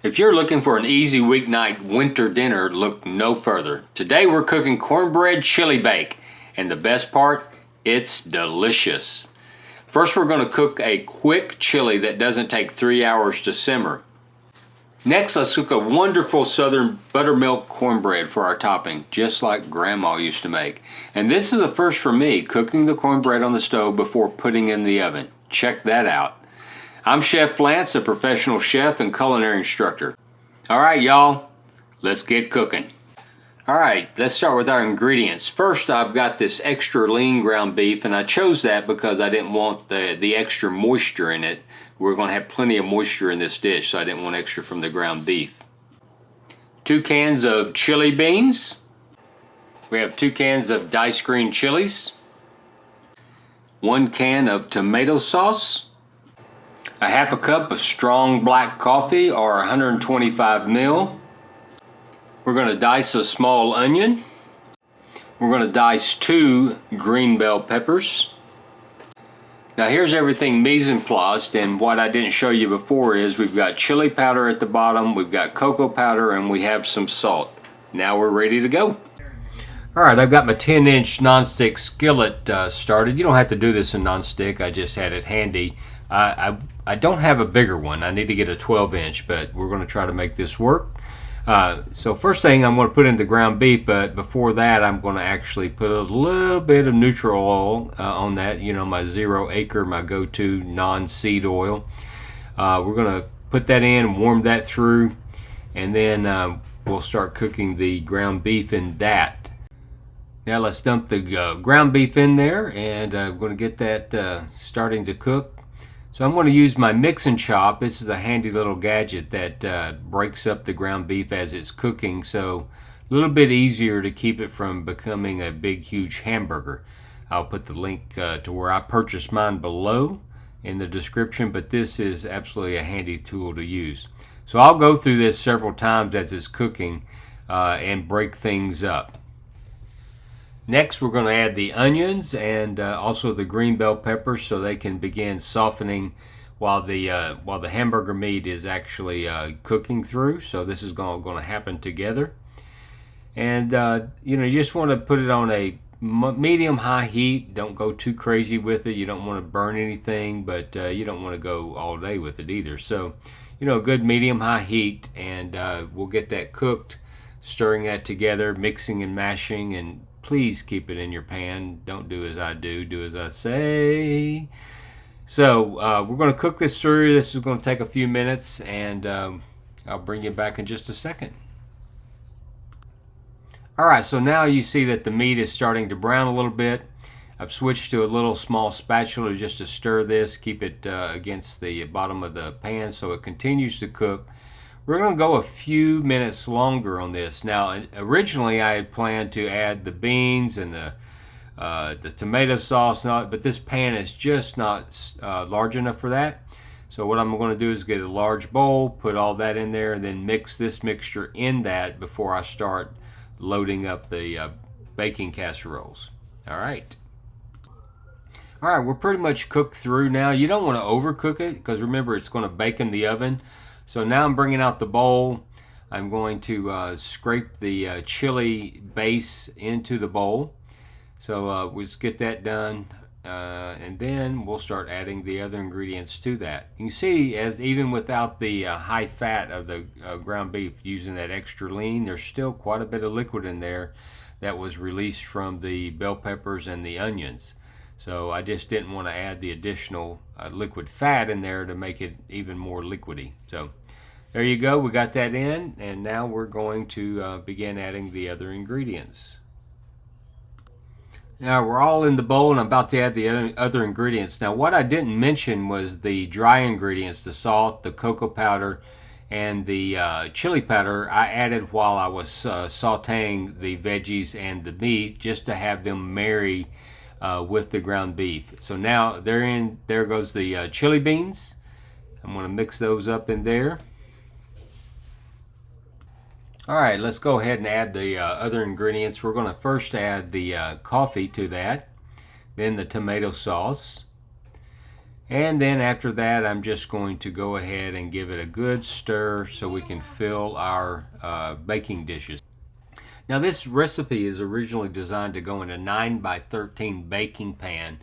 If you're looking for an easy weeknight winter dinner, look no further. Today we're cooking cornbread chili bake, and the best part, it's delicious. First we're going to cook a quick chili that doesn't take 3 hours to simmer. Next, let's cook a wonderful southern buttermilk cornbread for our topping, just like Grandma used to make. And this is a first for me, cooking the cornbread on the stove before putting in the oven. Check that out. I'm Chef Lance, a professional chef and culinary instructor. All right, y'all, let's get cooking. All right, let's start with our ingredients. First, I've got this extra lean ground beef, and I chose that because I didn't want the extra moisture in it. We're going to have plenty of moisture in this dish, so I didn't want extra from the ground beef. 2 cans of chili beans. We have 2 cans of diced green chilies. 1 can of tomato sauce. A half a cup of strong black coffee, or 125 ml. We're going to dice a small onion. We're going to dice 2 green bell peppers. Now here's everything mise en place, and what I didn't show you before is we've got chili powder at the bottom, we've got cocoa powder, and we have some salt. Now we're ready to go. Alright, I've got my 10-inch nonstick skillet started. You don't have to do this in nonstick, I just had it handy. I don't have a bigger one. I need to get a 12-inch, but we're going to try to make this work. So first thing, I'm going to put in the ground beef, but before that I'm going to actually put a little bit of neutral oil on that, you know, my 0 acre, my go-to non-seed oil. We're going to put that in, warm that through, and then we'll start cooking the ground beef in that. Now let's dump the ground beef in there, and I'm going to get that starting to cook. So I'm going to use my mix and chop. This is a handy little gadget that breaks up the ground beef as it's cooking, so a little bit easier to keep it from becoming a big huge hamburger. I'll put the link to where I purchased mine below in the description, but this is absolutely a handy tool to use. So I'll go through this several times as it's cooking and break things up. Next, we're going to add the onions and also the green bell peppers so they can begin softening while the hamburger meat is actually cooking through. So this is going to happen together. And you know, you just want to put it on a medium-high heat. Don't go too crazy with it. You don't want to burn anything, but you don't want to go all day with it either. So, you know, a good medium-high heat, and we'll get that cooked, stirring that together, mixing and mashing, and please keep it in your pan. Don't do as I do, do as I say. So we're going to cook this through. This is going to take a few minutes, and I'll bring you back in just a second. Alright, so now you see that the meat is starting to brown a little bit. I've switched to a little small spatula just to stir this, keep it against the bottom of the pan so it continues to cook. We're going to go a few minutes longer on this. Now, originally I had planned to add the beans and the tomato sauce, but this pan is just not large enough for that. So what I'm going to do is get a large bowl, put all that in there, and then mix this mixture in that before I start loading up the baking casseroles. All right. All right, we're pretty much cooked through now. You don't want to overcook it because remember it's going to bake in the oven. So now I'm bringing out the bowl. I'm going to scrape the chili base into the bowl. So we'll just get that done, and then we'll start adding the other ingredients to that. You can see, as even without the high fat of the ground beef, using that extra lean, there's still quite a bit of liquid in there that was released from the bell peppers and the onions. So I just didn't want to add the additional liquid fat in there to make it even more liquidy. So there you go, we got that in, and now we're going to begin adding the other ingredients. Now we're all in the bowl, and I'm about to add the other ingredients. Now what I didn't mention was the dry ingredients, the salt, the cocoa powder, and the chili powder I added while I was sauteing the veggies and the meat, just to have them marry with the ground beef. So now there goes the chili beans. I'm going to mix those up in there. Alright, let's go ahead and add the other ingredients. We're going to first add the coffee to that, then the tomato sauce, And then after that, I'm just going to go ahead and give it a good stir so we can fill our baking dishes. Now this recipe is originally designed to go in a 9 by 13 baking pan,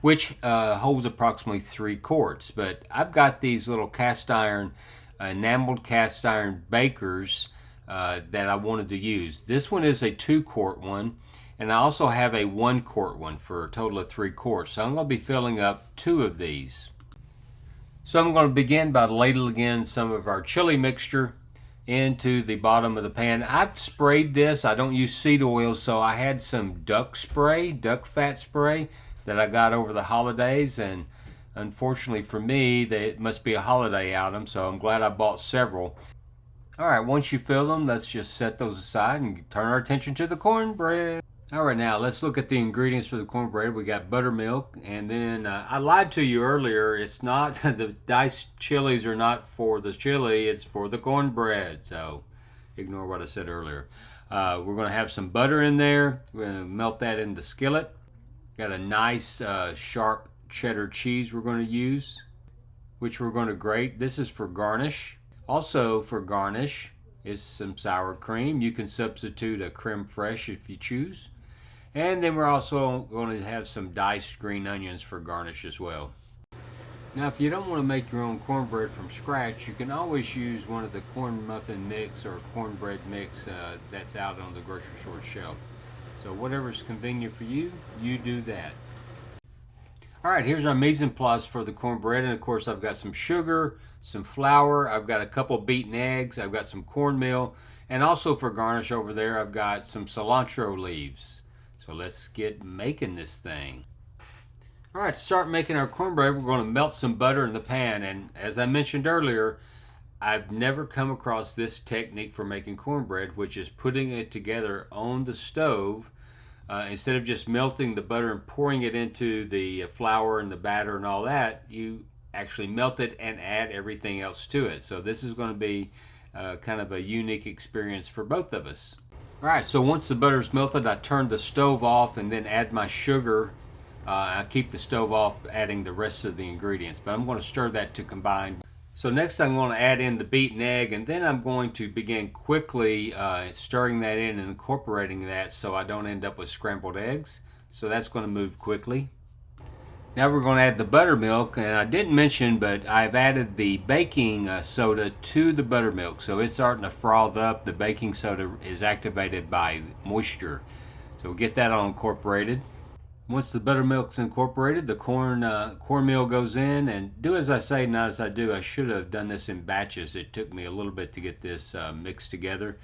which holds approximately 3 quarts. But I've got these little cast iron, enameled cast iron bakers that I wanted to use. This one is a 2-quart one, and I also have a 1-quart one for a total of 3 quarts. So I'm going to be filling up 2 of these. So I'm going to begin by ladling in some of our chili mixture into the bottom of the pan. I've sprayed this. I don't use seed oil, so I had some duck fat spray that I got over the holidays, and unfortunately for me, it must be a holiday item, so I'm glad I bought several. All right, once you fill them, let's just set those aside and turn our attention to the cornbread. All right, now let's look at the ingredients for the cornbread. We got buttermilk, and then I lied to you earlier. It's not, the diced chilies are not for the chili, it's for the cornbread. So ignore what I said earlier. We're going to have some butter in there. We're going to melt that in the skillet. Got a nice sharp cheddar cheese we're going to use, which we're going to grate. This is for garnish. Also for garnish is some sour cream. You can substitute a creme fraiche if you choose. And then we're also going to have some diced green onions for garnish as well. Now if you don't want to make your own cornbread from scratch, you can always use one of the corn muffin mix or cornbread mix that's out on the grocery store shelf. So whatever's convenient for you, you do that. Alright, here's our mise en place for the cornbread, and of course I've got some sugar, some flour, I've got a couple beaten eggs, I've got some cornmeal, and also for garnish over there I've got some cilantro leaves. So let's get making this thing. Alright, to start making our cornbread, we're going to melt some butter in the pan, and as I mentioned earlier, I've never come across this technique for making cornbread, which is putting it together on the stove. Instead of just melting the butter and pouring it into the flour and the batter and all that, you actually melt it and add everything else to it. So this is going to be kind of a unique experience for both of us. Alright, so once the butter is melted, I turn the stove off and then add my sugar. I keep the stove off, adding the rest of the ingredients, but I'm going to stir that to combine. So next I'm going to add in the beaten egg, and then I'm going to begin quickly stirring that in and incorporating that so I don't end up with scrambled eggs. So that's going to move quickly. Now we're going to add the buttermilk, and I didn't mention, but I've added the baking soda to the buttermilk. So it's starting to froth up. The baking soda is activated by moisture. So we'll get that all incorporated. Once the buttermilk's incorporated, the cornmeal goes in, and do as I say, not as I do. I should have done this in batches. It took me a little bit to get this mixed together,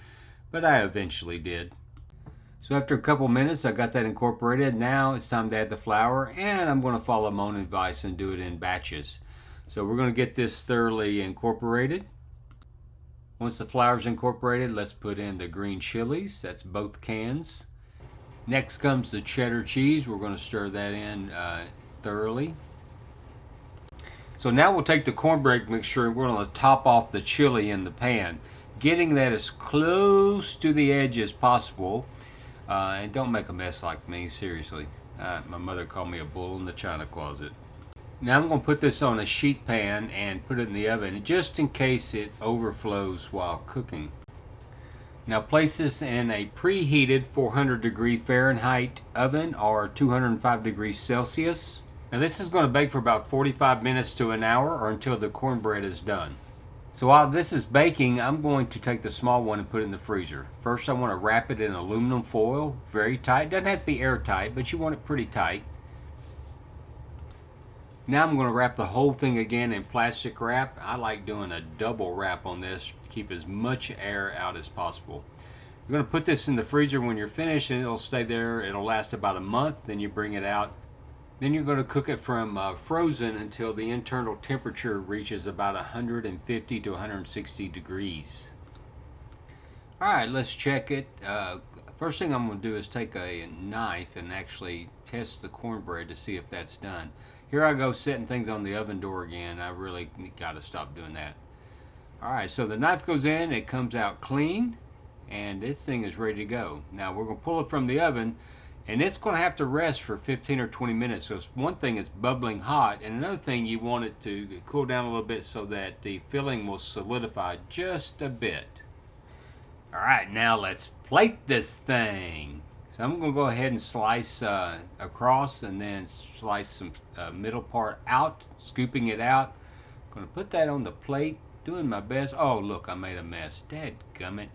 but I eventually did. So after a couple minutes, I got that incorporated. Now it's time to add the flour, and I'm going to follow my own advice and do it in batches. So we're going to get this thoroughly incorporated. Once the flour's incorporated, let's put in the green chilies. That's both cans. Next comes the cheddar cheese. We're going to stir that in thoroughly. So now we'll take the cornbread mixture and we're going to top off the chili in the pan, getting that as close to the edge as possible. And don't make a mess like me, seriously. My mother called me a bull in the china closet. Now I'm going to put this on a sheet pan and put it in the oven just in case it overflows while cooking. Now place this in a preheated 400 degree Fahrenheit oven or 205 degrees Celsius. Now this is going to bake for about 45 minutes to an hour or until the cornbread is done. So while this is baking, I'm going to take the small one and put it in the freezer. First I want to wrap it in aluminum foil, very tight. Doesn't have to be airtight, but you want it pretty tight. Now I'm going to wrap the whole thing again in plastic wrap. I like doing a double wrap on this to keep as much air out as possible. You're going to put this in the freezer when you're finished, and it'll stay there. It'll last about a month. Then you bring it out. Then you're going to cook it from frozen until the internal temperature reaches about 150 to 160 degrees. Alright, let's check it. First thing I'm going to do is take a knife and actually test the cornbread to see if that's done. Here I go setting things on the oven door again. I really got to stop doing that. Alright, so the knife goes in, it comes out clean, and this thing is ready to go. Now we're going to pull it from the oven. And it's going to have to rest for 15 or 20 minutes. So it's one thing, it's bubbling hot, and another thing, you want it to cool down a little bit so that the filling will solidify just a bit. All right, now let's plate this thing. So I'm going to go ahead and slice across and then slice some middle part out, scooping it out. I'm going to put that on the plate, doing my best. Oh, look, I made a mess. Dadgummit.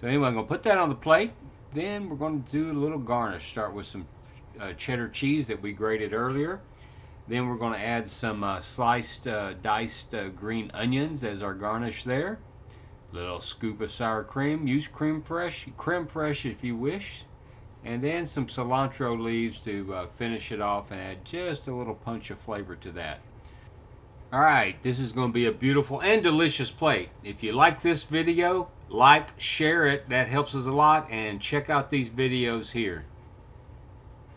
So anyway, I'm going to put that on the plate. Then we're going to do a little garnish. Start with some cheddar cheese that we grated earlier. Then we're going to add some sliced, diced green onions as our garnish there. Little scoop of sour cream. Use creme fraiche if you wish. And then some cilantro leaves to finish it off and add just a little punch of flavor to that. Alright, this is going to be a beautiful and delicious plate. If you like this video, like, share it. That helps us a lot. And check out these videos here.